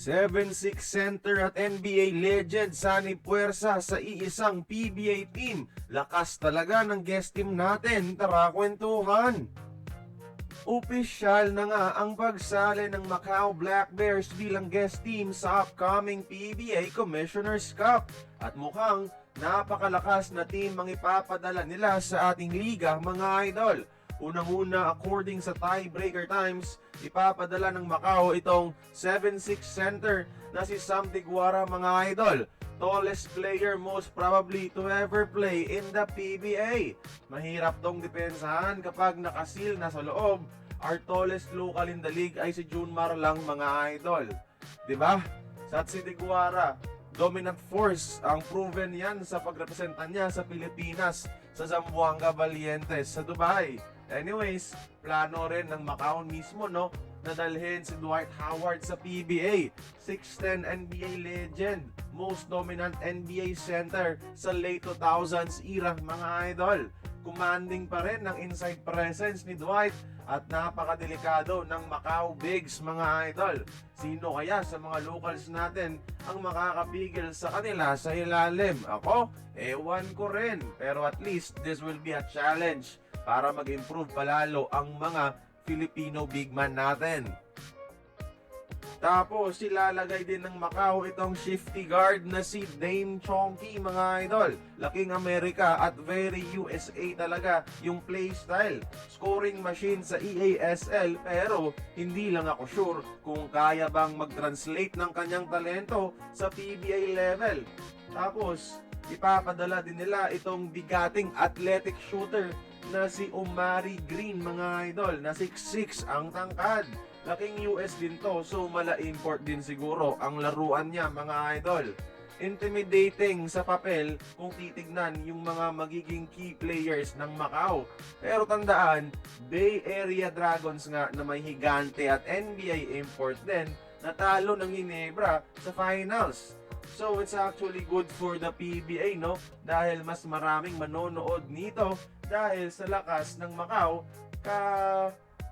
7'6" center at NBA legend Sonny Puersa sa iisang PBA team. Lakas talaga ng guest team natin, tara kwentuhan! Opisyal na nga ang pagsali ng Macau Black Bears bilang guest team sa upcoming PBA Commissioner's Cup. At mukhang napakalakas na team ang ipapadala nila sa ating liga mga idol. Unang-una, according sa Tiebreaker Times, ipapadala ng Macau itong 7'6" center na si Sam Diguara mga idol. Tallest player most probably to ever play in the PBA. Mahirap tong depensahan kapag nakasil na sa loob. Our tallest local in the league ay si Junmar lang mga idol. Diba? Sa si Diguara, dominant force ang proven yan sa pagrepresenta niya sa Pilipinas sa Zamboanga Valientes sa Dubai. Anyways, plano rin ng Macau mismo na dalhin si Dwight Howard sa PBA. 6'10" NBA legend, most dominant NBA center sa late 2000s era mga idol. Commanding pa rin ng inside presence ni Dwight at napakadelikado ng Macau Bigs mga idol. Sino kaya sa mga locals natin ang makakapigil sa kanila sa ilalim? Ako, ewan ko rin. Pero at least this will be a challenge para mag-improve palalo ang mga Filipino big man natin. Tapos ilalagay din ng Macau itong shifty guard na si Dame Chongki mga idol. Laking Amerika at very USA talaga yung playstyle. Scoring machine sa EASL pero hindi lang ako sure kung kaya bang mag-translate ng kanyang talento sa PBA level. Tapos ipapadala din nila itong bigating athletic shooter na si Omari Green mga idol na 6'6" ang tangkad. Laking US din to, so mala-import din siguro ang laruan niya mga idol. Intimidating sa papel kung titignan yung mga magiging key players ng Macau. Pero tandaan, Bay Area Dragons nga na may higante at NBA import din, natalo ng Ginebra sa finals. So it's actually good for the PBA dahil mas maraming manonood nito dahil sa lakas ng Macau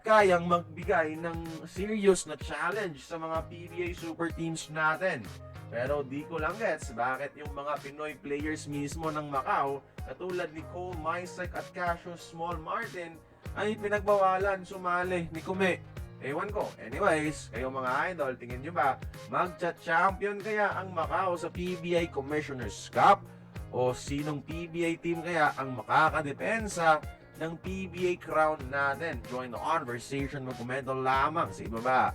kayang magbigay ng serious na challenge sa mga PBA super teams natin. Pero di ko lang gets bakit yung mga Pinoy players mismo ng Macau katulad ni Cole Maisek at Cassius Small Martin ay pinagbawalan sumali ni Kume. Ewan ko. Anyways, kayo mga idol, tingin nyo ba magcha-champion kaya ang Macau sa PBA Commissioner's Cup? O sinong PBA team kaya ang makakadepensa ng PBA crown natin? Join the conversation, magkomento lamang sa ibaba.